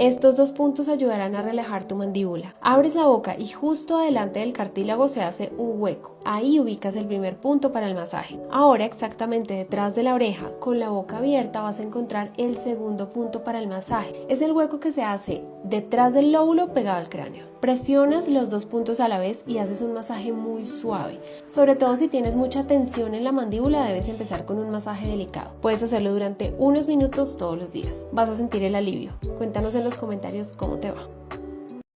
Estos dos puntos ayudarán a relajar tu mandíbula. Abres la boca y justo adelante del cartílago se hace un hueco. Ahí ubicas el primer punto para el masaje. Ahora, exactamente detrás de la oreja, con la boca abierta, vas a encontrar el segundo punto para el masaje. Es el hueco que se hace detrás del lóbulo pegado al cráneo. Presionas los dos puntos a la vez y haces un masaje muy suave. Sobre todo si tienes mucha tensión en la mandíbula, debes empezar con un masaje delicado. Puedes hacerlo durante unos minutos todos los días. Vas a sentir el alivio. Cuéntanos en los comentarios cómo te va.